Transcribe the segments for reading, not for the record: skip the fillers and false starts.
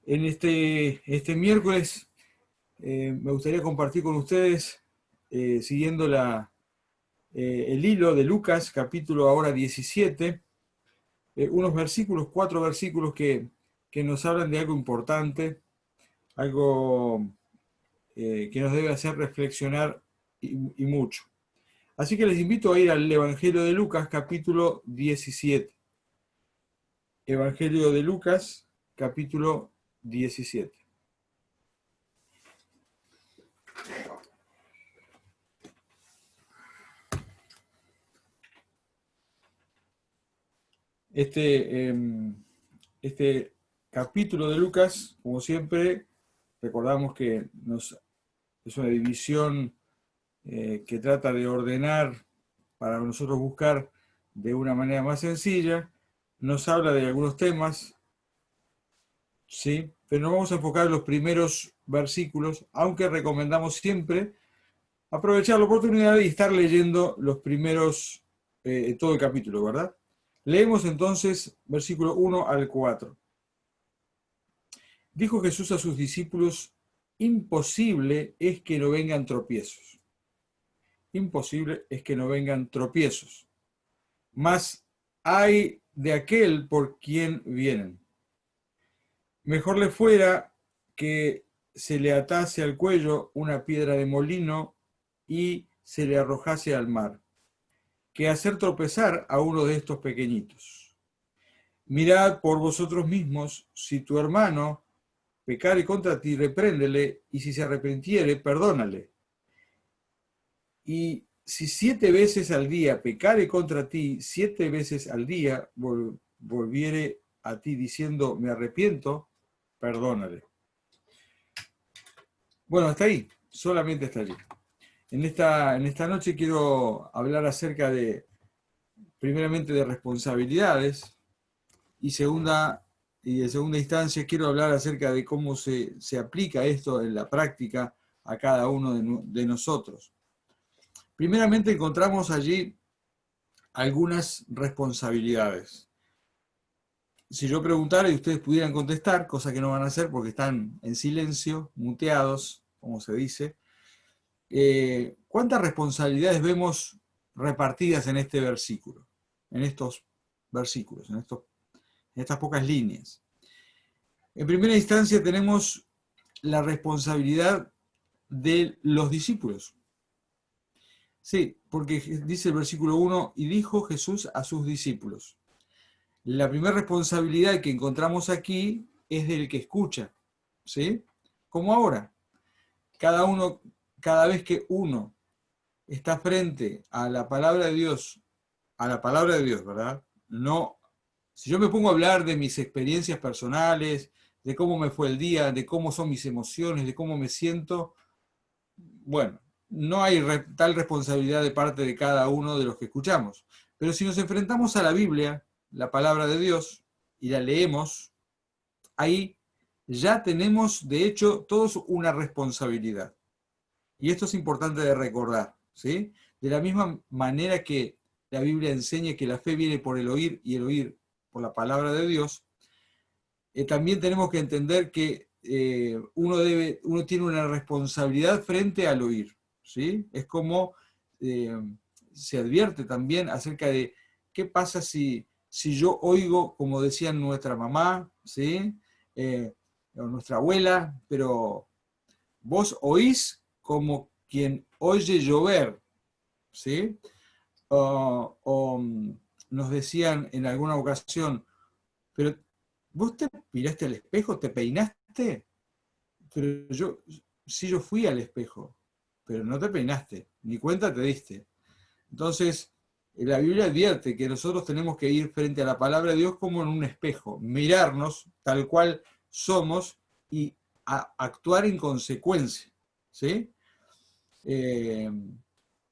En este miércoles me gustaría compartir con ustedes, siguiendo el hilo de Lucas, capítulo ahora 17, unos versículos, 4 versículos que nos hablan de algo importante, algo que nos debe hacer reflexionar y mucho. Así que les invito a ir al Evangelio de Lucas, capítulo 17. Evangelio de Lucas, capítulo 17. Este, este capítulo de Lucas, como siempre, recordamos que es una división que trata de ordenar para nosotros buscar de una manera más sencilla. Nos habla de algunos temas, ¿sí? Pero nos vamos a enfocar en los primeros versículos, aunque recomendamos siempre aprovechar la oportunidad y estar leyendo los primeros, todo el capítulo, ¿verdad? Leemos entonces versículo 1 al 4. Dijo Jesús a sus discípulos: imposible es que no vengan tropiezos. Imposible es que no vengan tropiezos. Mas hay de aquel por quien vienen. Mejor le fuera que se le atase al cuello una piedra de molino y se le arrojase al mar, que hacer tropezar a uno de estos pequeñitos. Mirad por vosotros mismos, si tu hermano pecare contra ti, repréndele, y si se arrepintiere, perdónale. Y si 7 veces al día pecare contra ti, 7 veces al día volviere a ti diciendo, me arrepiento, perdónale. Bueno, hasta ahí, solamente hasta allí. En esta noche quiero hablar acerca primeramente, de responsabilidades, y en segunda instancia quiero hablar acerca de cómo se aplica esto en la práctica a cada uno de nosotros. Primeramente encontramos allí algunas responsabilidades. Si yo preguntara y ustedes pudieran contestar, cosa que no van a hacer porque están en silencio, muteados, como se dice, ¿cuántas responsabilidades vemos repartidas en este versículo? En estos versículos, en estas pocas líneas. En primera instancia tenemos la responsabilidad de los discípulos. Sí, porque dice el versículo 1, y dijo Jesús a sus discípulos. La primera responsabilidad que encontramos aquí es del que escucha, ¿sí? Como ahora, cada vez que uno está frente a la palabra de Dios, ¿verdad? No, si yo me pongo a hablar de mis experiencias personales, de cómo me fue el día, de cómo son mis emociones, de cómo me siento, bueno, no hay tal responsabilidad de parte de cada uno de los que escuchamos. Pero si nos enfrentamos a la Biblia, la palabra de Dios, y la leemos, ahí ya tenemos, de hecho, todos una responsabilidad. Y esto es importante de recordar, ¿sí? De la misma manera que la Biblia enseña que la fe viene por el oír y el oír por la palabra de Dios, también tenemos que entender que uno tiene una responsabilidad frente al oír, ¿sí? Es como eh, se advierte también acerca de qué pasa si yo oigo, como decía nuestra mamá, ¿sí? O nuestra abuela, pero vos oís como quien oye llover, ¿sí? O nos decían en alguna ocasión, pero vos te miraste al espejo, te peinaste, pero yo fui al espejo, pero no te peinaste, ni cuenta te diste. Entonces, la Biblia advierte que nosotros tenemos que ir frente a la palabra de Dios como en un espejo, mirarnos tal cual somos y actuar en consecuencia, ¿sí? Eh,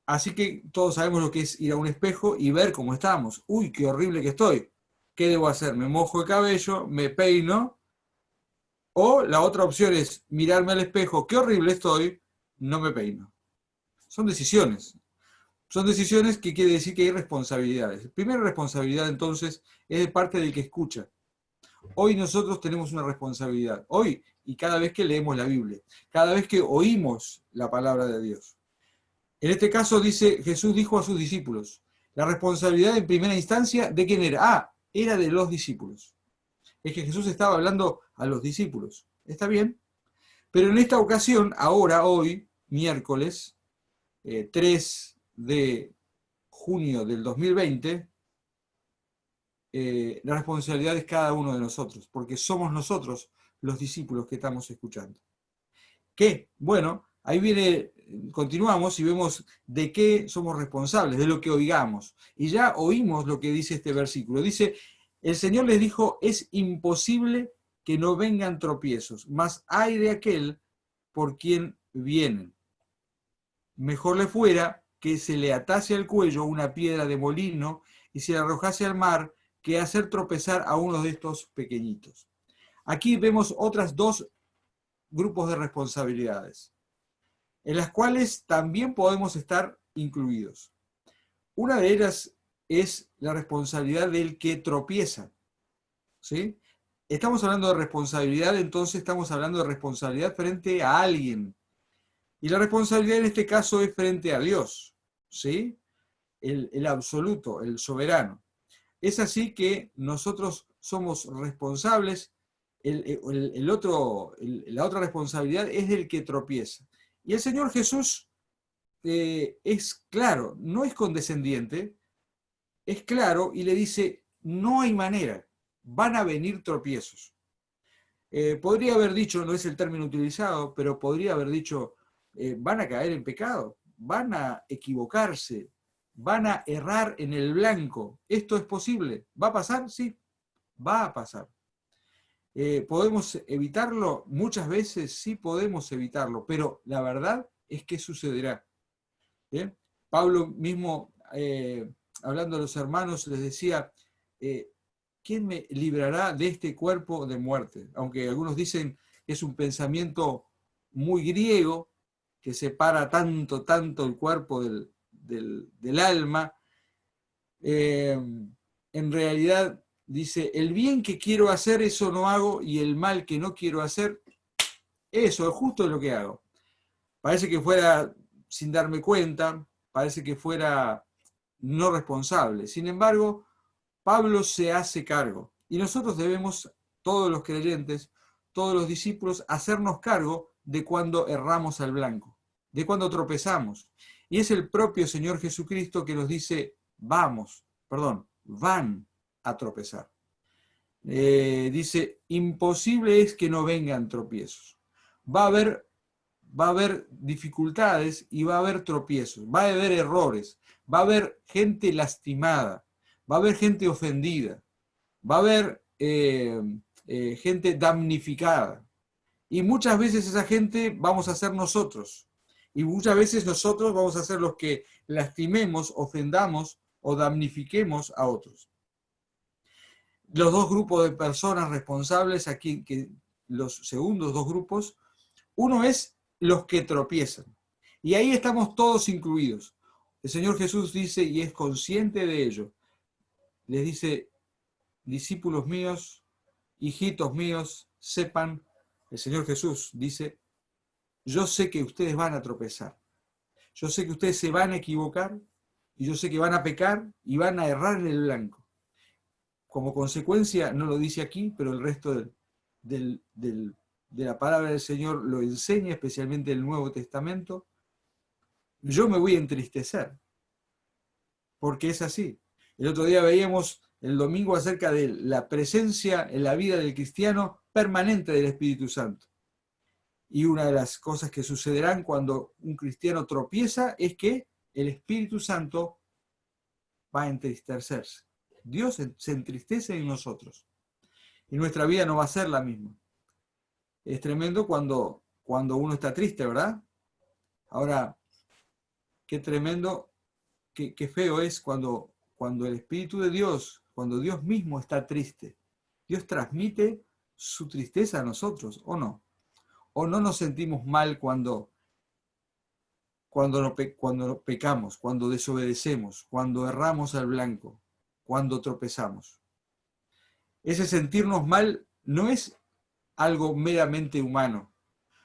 Así que todos sabemos lo que es ir a un espejo y ver cómo estamos. Uy, qué horrible que estoy. ¿Qué debo hacer? Me mojo el cabello, me peino. O la otra opción es mirarme al espejo, qué horrible estoy, no me peino. Son decisiones. Son decisiones que quiere decir que hay responsabilidades. La primera responsabilidad entonces es de parte del que escucha. Hoy nosotros tenemos una responsabilidad. Hoy y cada vez que leemos la Biblia, cada vez que oímos la palabra de Dios. En este caso dice, Jesús dijo a sus discípulos, la responsabilidad en primera instancia, ¿de quién era? Ah, era de los discípulos. Es que Jesús estaba hablando a los discípulos. ¿Está bien? Pero en esta ocasión, ahora, hoy, miércoles 3 de junio del 2020, la responsabilidad es cada uno de nosotros, porque somos nosotros los discípulos que estamos escuchando. ¿Qué? Bueno, ahí viene, continuamos y vemos de qué somos responsables, de lo que oigamos. Y ya oímos lo que dice este versículo. Dice, el Señor les dijo, es imposible que no vengan tropiezos, mas hay de aquel por quien vienen. Mejor le fuera que se le atase al cuello una piedra de molino y se le arrojase al mar que hacer tropezar a uno de estos pequeñitos. Aquí vemos otras dos grupos de responsabilidades, en las cuales también podemos estar incluidos. Una de ellas es la responsabilidad del que tropieza, ¿sí? Estamos hablando de responsabilidad, entonces estamos hablando de responsabilidad frente a alguien. Y la responsabilidad en este caso es frente a Dios, ¿sí? El absoluto, el soberano. Es así que nosotros somos responsables, la otra responsabilidad es del que tropieza. Y el Señor Jesús es claro, no es condescendiente, es claro y le dice, no hay manera, van a venir tropiezos. Podría haber dicho, no es el término utilizado, pero podría haber dicho, van a caer en pecado, van a equivocarse, van a errar en el blanco. ¿Esto es posible? ¿Va a pasar? Sí, va a pasar. ¿Podemos evitarlo? Muchas veces sí podemos evitarlo, pero la verdad es que sucederá. ¿Bien? Pablo mismo, hablando a los hermanos, les decía, ¿quién me librará de este cuerpo de muerte? Aunque algunos dicen que es un pensamiento muy griego, que separa tanto el cuerpo del alma, en realidad dice, el bien que quiero hacer, eso no hago, y el mal que no quiero hacer, eso es justo lo que hago. Parece que fuera sin darme cuenta, parece que fuera no responsable. Sin embargo, Pablo se hace cargo. Y nosotros debemos, todos los creyentes, todos los discípulos, hacernos cargo de cuando erramos al blanco, de cuando tropezamos. Y es el propio Señor Jesucristo que nos dice, van a tropezar. Dice, imposible es que no vengan tropiezos. Va a haber dificultades y va a haber tropiezos, va a haber errores, va a haber gente lastimada, va a haber gente ofendida, va a haber gente damnificada. Y muchas veces esa gente vamos a ser nosotros. Y muchas veces nosotros vamos a ser los que lastimemos, ofendamos o damnifiquemos a otros. Los dos grupos de personas responsables aquí, que los segundos dos grupos, uno es los que tropiezan. Y ahí estamos todos incluidos. El Señor Jesús dice, y es consciente de ello, les dice, discípulos míos, hijitos míos, sepan, el Señor Jesús dice, yo sé que ustedes van a tropezar, yo sé que ustedes se van a equivocar, y yo sé que van a pecar y van a errar en el blanco. Como consecuencia, no lo dice aquí, pero el resto de la palabra del Señor lo enseña, especialmente el Nuevo Testamento, yo me voy a entristecer, porque es así. El otro día veíamos el domingo acerca de la presencia en la vida del cristiano permanente del Espíritu Santo. Y una de las cosas que sucederán cuando un cristiano tropieza es que el Espíritu Santo va a entristecerse. Dios se entristece en nosotros. Y nuestra vida no va a ser la misma. Es tremendo cuando uno está triste, ¿verdad? Ahora, qué tremendo, qué feo es cuando el Espíritu de Dios, cuando Dios mismo está triste. Dios transmite su tristeza a nosotros, ¿o no? ¿O no nos sentimos mal cuando pecamos, cuando desobedecemos, cuando erramos al blanco, cuando tropezamos? Ese sentirnos mal no es algo meramente humano,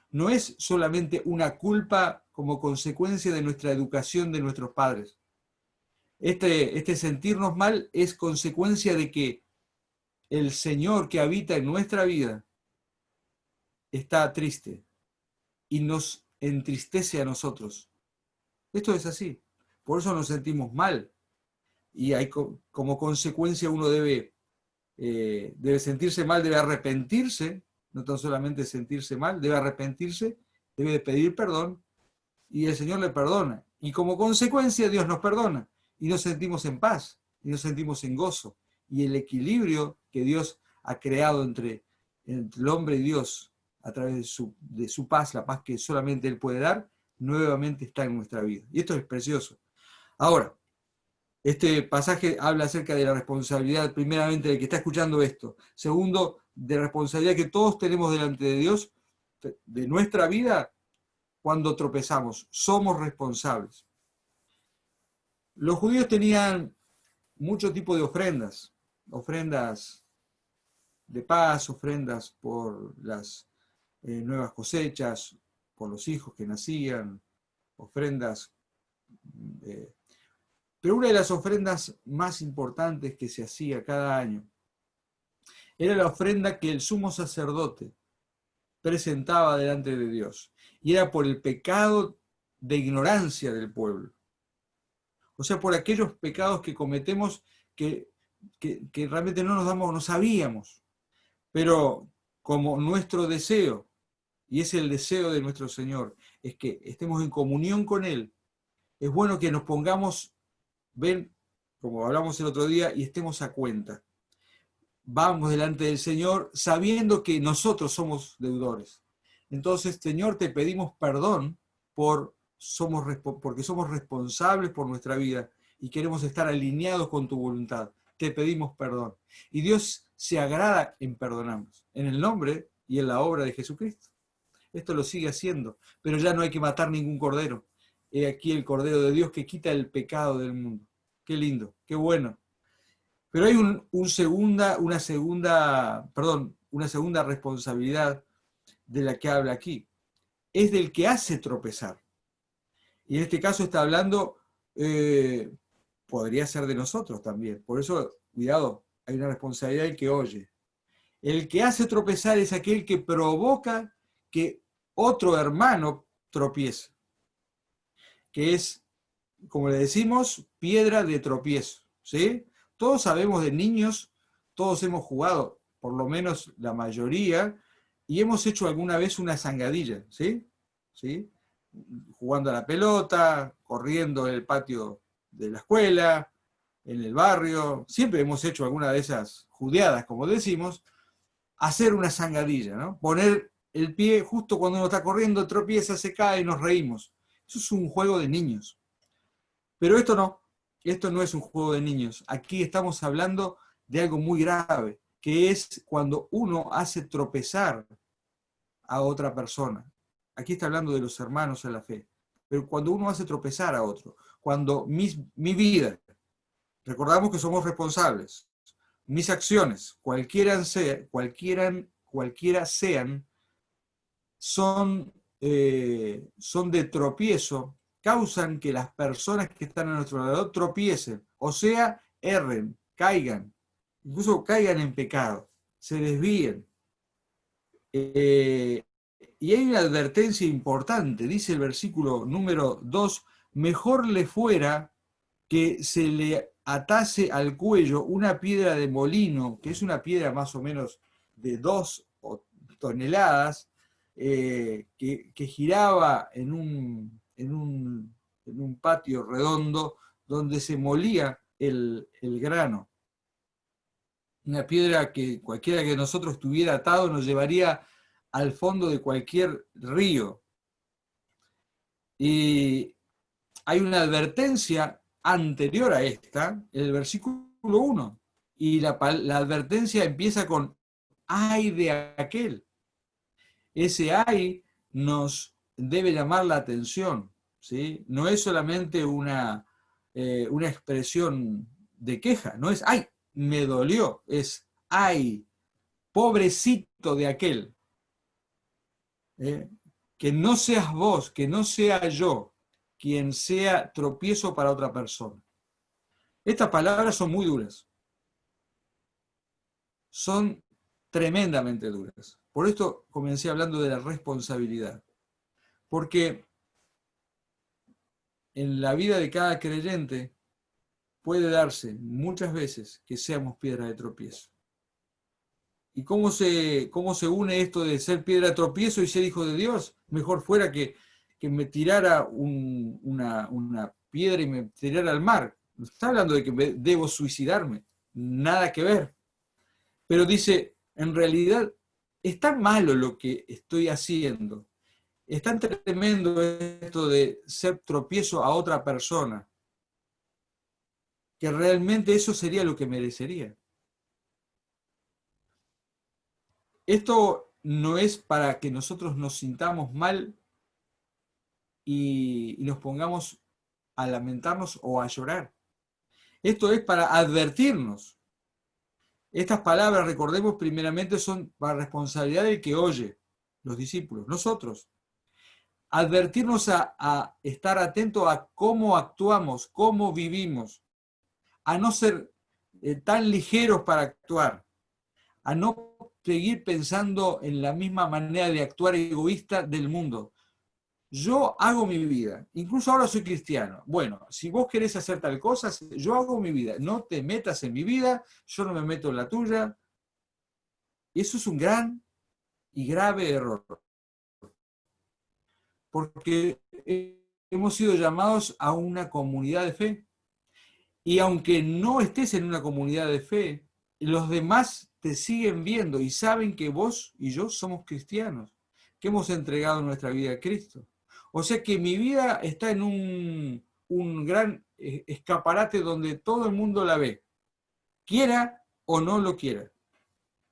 no es solamente una culpa como consecuencia de nuestra educación de nuestros padres. Este sentirnos mal es consecuencia de que el Señor que habita en nuestra vida está triste y nos entristece a nosotros. Esto es así. Por eso nos sentimos mal. Y hay, como consecuencia uno debe sentirse mal, debe arrepentirse, no tan solamente sentirse mal, debe arrepentirse, debe pedir perdón y el Señor le perdona. Y como consecuencia Dios nos perdona y nos sentimos en paz y nos sentimos en gozo. Y el equilibrio que Dios ha creado entre el hombre y Dios a través de su paz, la paz que solamente Él puede dar, nuevamente está en nuestra vida. Y esto es precioso. Ahora, este pasaje habla acerca de la responsabilidad, primeramente, del que está escuchando esto. Segundo, de responsabilidad que todos tenemos delante de Dios, de nuestra vida, cuando tropezamos. Somos responsables. Los judíos tenían mucho tipo de ofrendas. Ofrendas de paz, ofrendas por las nuevas cosechas, por los hijos que nacían, ofrendas pero una de las ofrendas más importantes que se hacía cada año era la ofrenda que el sumo sacerdote presentaba delante de Dios. Y era por el pecado de ignorancia del pueblo. O sea, por aquellos pecados que cometemos que realmente no sabíamos. Pero como nuestro deseo, y es el deseo de nuestro Señor, es que estemos en comunión con Él, es bueno que nos pongamos, ven, como hablamos el otro día, y estemos a cuenta. Vamos delante del Señor sabiendo que nosotros somos deudores. Entonces, Señor, te pedimos perdón porque somos responsables por nuestra vida y queremos estar alineados con tu voluntad. Te pedimos perdón. Y Dios se agrada en perdonarnos, en el nombre y en la obra de Jesucristo. Esto lo sigue haciendo, pero ya no hay que matar ningún cordero. He aquí el Cordero de Dios que quita el pecado del mundo. Qué lindo, qué bueno. Pero hay una segunda responsabilidad de la que habla aquí. Es del que hace tropezar. Y en este caso está hablando, podría ser de nosotros también. Por eso, cuidado, hay una responsabilidad del que oye. El que hace tropezar es aquel que provoca que otro hermano tropiece. Que es, como le decimos, piedra de tropiezo. ¿Sí? Todos sabemos de niños, todos hemos jugado, por lo menos la mayoría, y hemos hecho alguna vez una zangadilla, ¿sí? ¿Sí? Jugando a la pelota, corriendo en el patio de la escuela, en el barrio, siempre hemos hecho alguna de esas judeadas, como decimos, hacer una zangadilla, ¿no? Poner el pie justo cuando uno está corriendo, tropieza, se cae y nos reímos. Eso es un juego de niños. Pero esto no es un juego de niños. Aquí estamos hablando de algo muy grave, que es cuando uno hace tropezar a otra persona. Aquí está hablando de los hermanos en la fe. Pero cuando uno hace tropezar a otro, cuando mi vida, recordamos que somos responsables, mis acciones, cualquiera sean, son de tropiezo, causan que las personas que están a nuestro alrededor tropiecen, o sea, erren, caigan, incluso caigan en pecado, se desvíen. Y hay una advertencia importante, dice el versículo número 2, mejor le fuera que se le atase al cuello una piedra de molino, que es una piedra más o menos de 2 toneladas, que giraba en un patio redondo donde se molía el grano. Una piedra que cualquiera que nosotros estuviera atado nos llevaría al fondo de cualquier río. Y hay una advertencia anterior a esta, en el versículo 1, y la advertencia empieza con ay de aquel. Ese ay nos debe llamar la atención, ¿sí? No es solamente una expresión de queja, no es ay, me dolió, es ay, pobrecito de aquel, que no seas vos, que no sea yo, quien sea tropiezo para otra persona. Estas palabras son muy duras, son tremendamente duras. Por esto comencé hablando de la responsabilidad, porque en la vida de cada creyente puede darse muchas veces que seamos piedra de tropiezo. ¿Y cómo se une esto de ser piedra de tropiezo y ser hijo de Dios? Mejor fuera que me tirara una piedra y me tirara al mar. No está hablando de que debo suicidarme, nada que ver. Pero dice, en realidad, es tan malo lo que estoy haciendo, es tan tremendo esto de ser tropiezo a otra persona, que realmente eso sería lo que merecería. Esto no es para que nosotros nos sintamos mal y nos pongamos a lamentarnos o a llorar. Esto es para advertirnos. Estas palabras, recordemos, primeramente son para responsabilidad del que oye, los discípulos, nosotros. Advertirnos a estar atentos a cómo actuamos, cómo vivimos, a no ser tan ligeros para actuar, a no seguir pensando en la misma manera de actuar egoísta del mundo. Yo hago mi vida, incluso ahora soy cristiano. Bueno, si vos querés hacer tal cosa, yo hago mi vida. No te metas en mi vida, yo no me meto en la tuya. Eso es un gran y grave error. Porque hemos sido llamados a una comunidad de fe. Y aunque no estés en una comunidad de fe, los demás te siguen viendo y saben que vos y yo somos cristianos, que hemos entregado nuestra vida a Cristo. O sea que mi vida está en un gran escaparate donde todo el mundo la ve, quiera o no lo quiera.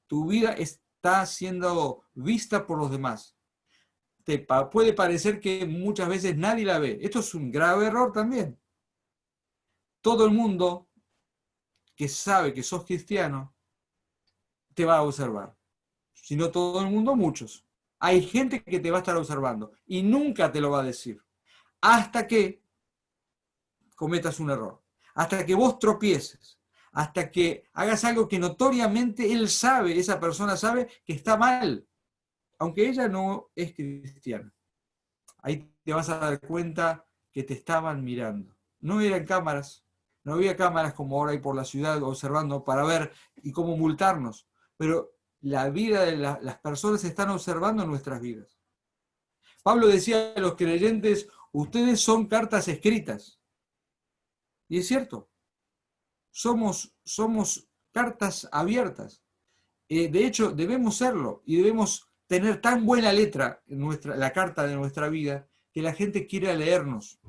Tu vida está siendo vista por los demás. Puede parecer que muchas veces nadie la ve. Esto es un grave error también. Todo el mundo que sabe que sos cristiano te va a observar. Si no todo el mundo, muchos. Hay gente que te va a estar observando y nunca te lo va a decir. Hasta que cometas un error. Hasta que vos tropieces. Hasta que hagas algo que notoriamente él sabe, esa persona sabe que está mal. Aunque ella no es cristiana. Ahí te vas a dar cuenta que te estaban mirando. No eran cámaras. No había cámaras como ahora hay por la ciudad observando para ver y cómo multarnos. Pero la vida de las personas están observando nuestras vidas. Pablo decía a los creyentes, ustedes son cartas escritas. Y es cierto, somos cartas abiertas. De hecho, debemos serlo y debemos tener tan buena letra en la carta de nuestra vida que la gente quiera leernos.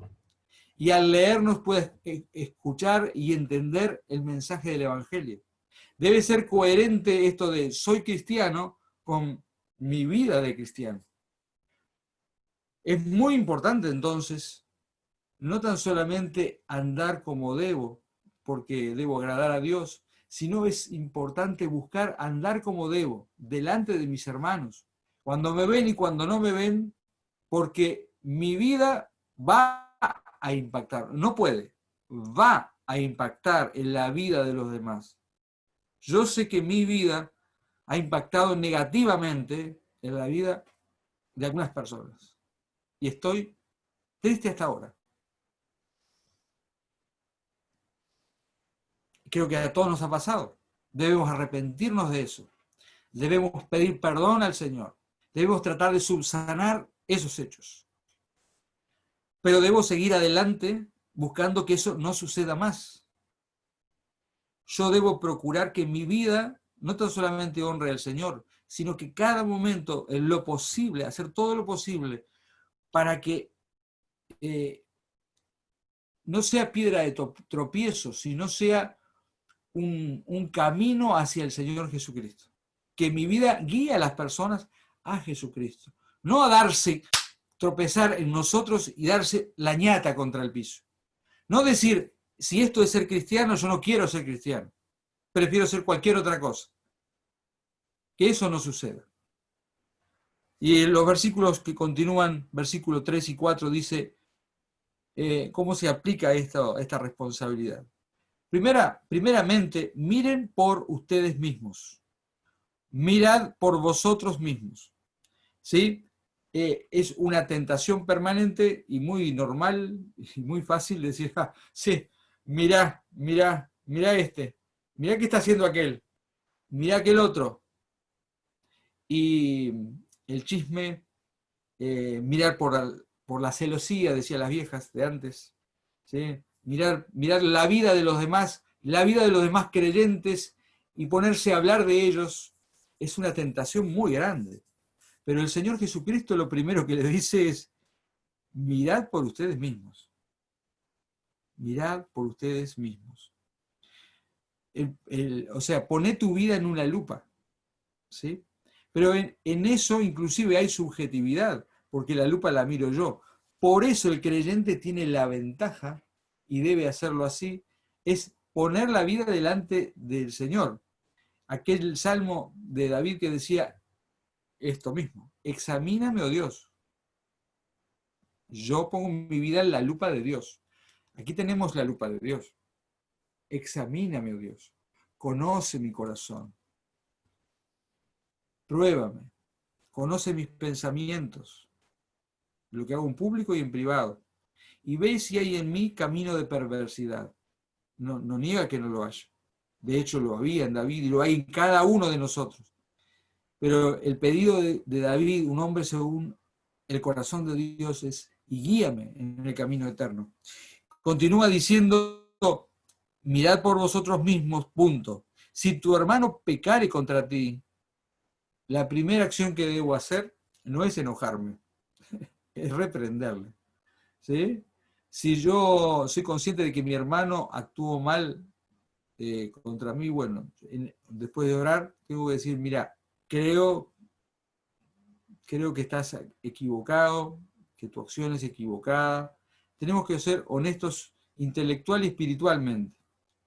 Y al leernos pueda escuchar y entender el mensaje del Evangelio. Debe ser coherente esto de soy cristiano con mi vida de cristiano. Es muy importante entonces no tan solamente andar como debo, porque debo agradar a Dios, sino es importante buscar andar como debo, delante de mis hermanos, cuando me ven y cuando no me ven, porque mi vida va a impactar, no puede, va a impactar en la vida de los demás. Yo sé que mi vida ha impactado negativamente en la vida de algunas personas. Y estoy triste hasta ahora. Creo que a todos nos ha pasado. Debemos arrepentirnos de eso. Debemos pedir perdón al Señor. Debemos tratar de subsanar esos hechos. Pero debo seguir adelante buscando que eso no suceda más. Yo debo procurar que mi vida no tan solamente honre al Señor, sino que cada momento, en lo posible, hacer todo lo posible para que no sea piedra de tropiezo, sino sea un camino hacia el Señor Jesucristo. Que mi vida guíe a las personas a Jesucristo. No a tropezar en nosotros y darse la ñata contra el piso. No decir, si esto es ser cristiano, yo no quiero ser cristiano. Prefiero ser cualquier otra cosa. que eso no suceda. Y en los versículos que continúan, versículo 3 y 4, dice cómo se aplica esta responsabilidad. Primeramente, miren por ustedes mismos. Mirad por vosotros mismos. ¿Sí? Es una tentación permanente y muy normal y muy fácil decir, sí, mirá mirá qué está haciendo aquel, mirá aquel otro. Y el chisme, mirar por la celosía, decían las viejas de antes, ¿sí? Mirar la vida de los demás, la vida de los demás creyentes y ponerse a hablar de ellos, es una tentación muy grande. Pero el Señor Jesucristo lo primero que le dice es, mirad por ustedes mismos. Mirad por ustedes mismos. O sea, poné tu vida en una lupa, ¿sí? Pero en eso inclusive hay subjetividad, porque la lupa la miro yo. Por eso el creyente tiene la ventaja, y debe hacerlo así, es poner la vida delante del Señor. Aquel salmo de David que decía esto mismo, examíname, oh Dios. Yo pongo mi vida en la lupa de Dios. Aquí tenemos la lupa de Dios. Examíname, oh Dios. Conoce mi corazón. Pruébame. Conoce mis pensamientos, lo que hago en público y en privado. Y ve si hay en mí camino de perversidad. No niega que no lo haya. De hecho, lo había en David y lo hay en cada uno de nosotros. Pero el pedido de David, un hombre según el corazón de Dios, es, y guíame en el camino eterno. Continúa diciendo, mirad por vosotros mismos, punto. Si tu hermano pecare contra ti, la primera acción que debo hacer no es enojarme, es reprenderle. ¿Sí? Si yo soy consciente de que mi hermano actuó mal contra mí, bueno, después de orar, tengo que decir, mira, creo que estás equivocado, que tu acción es equivocada. Tenemos que ser honestos intelectual y espiritualmente,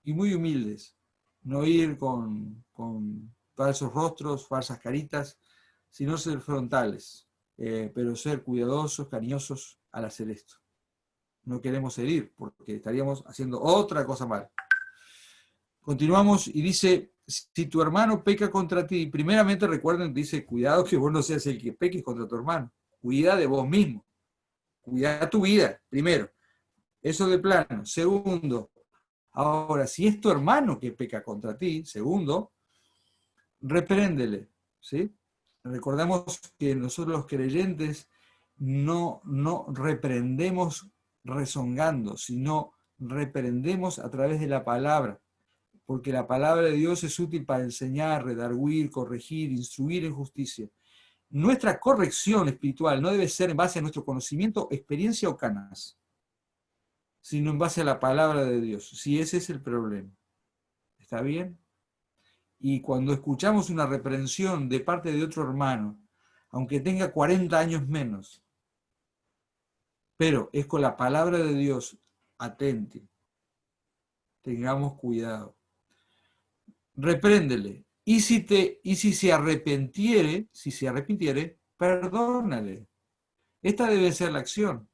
y muy humildes. No ir con falsos rostros, falsas caritas, sino ser frontales, pero ser cuidadosos, cariñosos al hacer esto. No queremos herir, porque estaríamos haciendo otra cosa mal. Continuamos y dice, si tu hermano peca contra ti, primeramente recuerden, dice, cuidado que vos no seas el que peques contra tu hermano. Cuida de vos mismo. Cuida tu vida, primero. Eso de plano. Segundo, ahora, si es tu hermano que peca contra ti, segundo, repréndele, ¿sí? Recordamos que nosotros los creyentes no reprendemos rezongando, sino reprendemos a través de la palabra, porque la palabra de Dios es útil para enseñar, redarguir, corregir, instruir en justicia. Nuestra corrección espiritual no debe ser en base a nuestro conocimiento, experiencia o canas, sino en base a la palabra de Dios, si ese es el problema. ¿Está bien? Y cuando escuchamos una reprensión de parte de otro hermano, aunque tenga 40 años menos, pero es con la palabra de Dios, atente, tengamos cuidado. Repréndele. Y si se arrepintiere, perdónale. Esta debe ser la acción.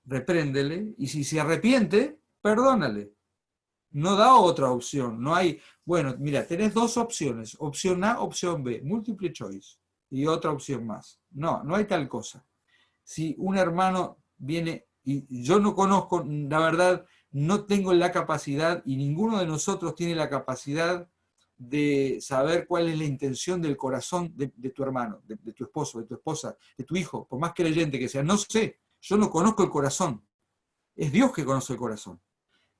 Repréndele, y si se arrepiente, perdónale. No da otra opción. No hay, bueno, mira, tenés dos opciones. Opción A, opción B, múltiple choice. Y otra opción más. No hay tal cosa. Si un hermano viene, y yo no conozco, la verdad, no tengo la capacidad, y ninguno de nosotros tiene la capacidad de saber cuál es la intención del corazón de tu hermano, de tu esposo, de tu esposa, de tu hijo, por más creyente que sea. No sé, yo no conozco el corazón. Es Dios que conoce el corazón.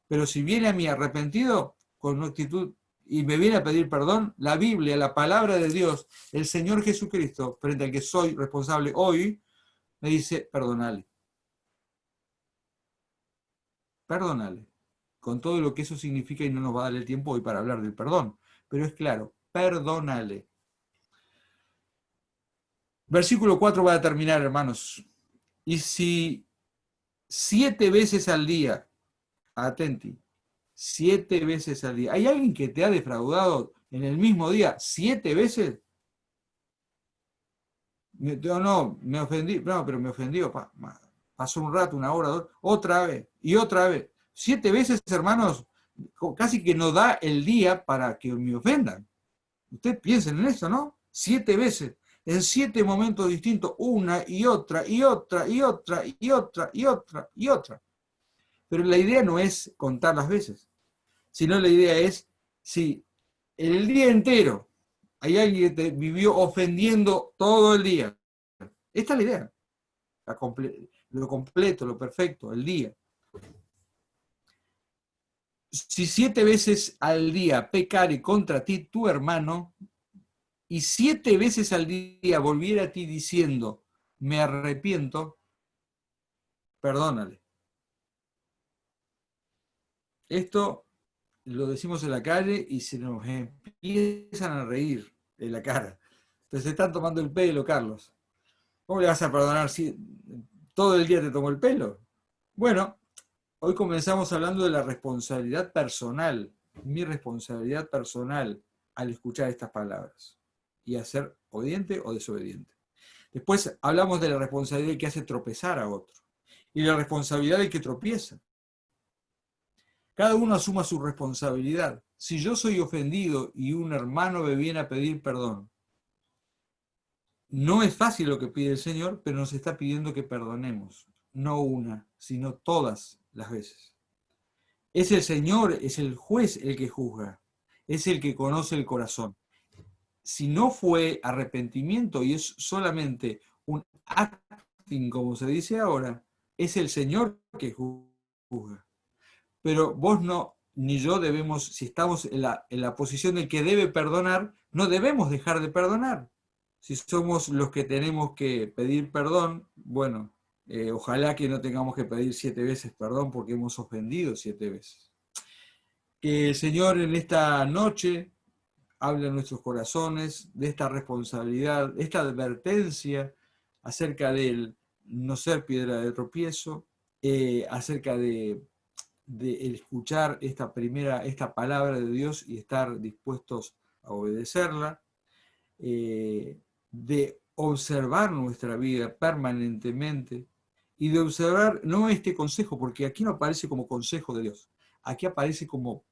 Pero si viene a mí arrepentido, con una actitud, y me viene a pedir perdón, la Biblia, la palabra de Dios, el Señor Jesucristo, frente al que soy responsable hoy, me dice, perdonale. Perdonale. Con todo lo que eso significa, y no nos va a dar el tiempo hoy para hablar del perdón. Pero es claro, perdónale. Versículo 4 va a terminar, hermanos. Y si 7 veces al día, atenti, 7 veces al día, ¿hay alguien que te ha defraudado en el mismo día 7 veces? no, me ofendí, no, pero me ofendió, pasó un rato, una hora, dos, otra vez, y otra vez. 7 veces, hermanos, casi que no da el día para que me ofendan. Ustedes piensen en eso, ¿no? 7 veces, en 7 momentos distintos, una y otra, y otra, y otra, y otra, y otra, y otra. Pero la idea no es contar las veces, sino la idea es, si el día entero hay alguien que te vivió ofendiendo todo el día, esta es la idea, lo completo, lo perfecto, el día. Si 7 veces al día pecare contra ti tu hermano, y 7 veces al día volviera a ti diciendo, me arrepiento, perdónale. Esto lo decimos en la calle y se nos empiezan a reír en la cara. Entonces se están tomando el pelo, Carlos. ¿Cómo le vas a perdonar si todo el día te tomó el pelo? Bueno, hoy comenzamos hablando de la responsabilidad personal, mi responsabilidad personal al escuchar estas palabras y a ser obediente o desobediente. Después hablamos de la responsabilidad que hace tropezar a otro y la responsabilidad del que tropieza. Cada uno asuma su responsabilidad. Si yo soy ofendido y un hermano me viene a pedir perdón, no es fácil lo que pide el Señor, pero nos está pidiendo que perdonemos, no una, sino todas las veces. Es el Señor, es el juez el que juzga, es el que conoce el corazón. Si no fue arrepentimiento y es solamente un acting, como se dice ahora, es el Señor que juzga. Pero vos no, ni yo debemos, si estamos en la posición del que debe perdonar, no debemos dejar de perdonar. Si somos los que tenemos que pedir perdón, bueno, ojalá que no tengamos que pedir 7 veces perdón porque hemos ofendido 7 veces. Que el Señor en esta noche hable en nuestros corazones de esta responsabilidad, esta advertencia acerca del no ser piedra de tropiezo, acerca de escuchar esta palabra de Dios y estar dispuestos a obedecerla, de observar nuestra vida permanentemente y de observar no este consejo, porque aquí no aparece como consejo de Dios, aquí aparece como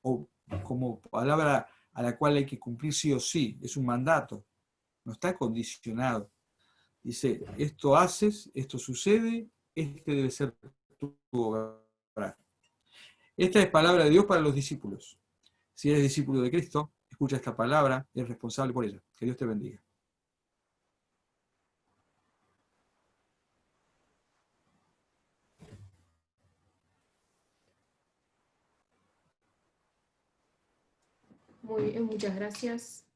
palabra a la cual hay que cumplir sí o sí, es un mandato, no está condicionado. Dice, esto haces, esto sucede, este debe ser tu obra. Esta es palabra de Dios para los discípulos. Si eres discípulo de Cristo, escucha esta palabra y es responsable por ella. Que Dios te bendiga. Muy bien, muchas gracias.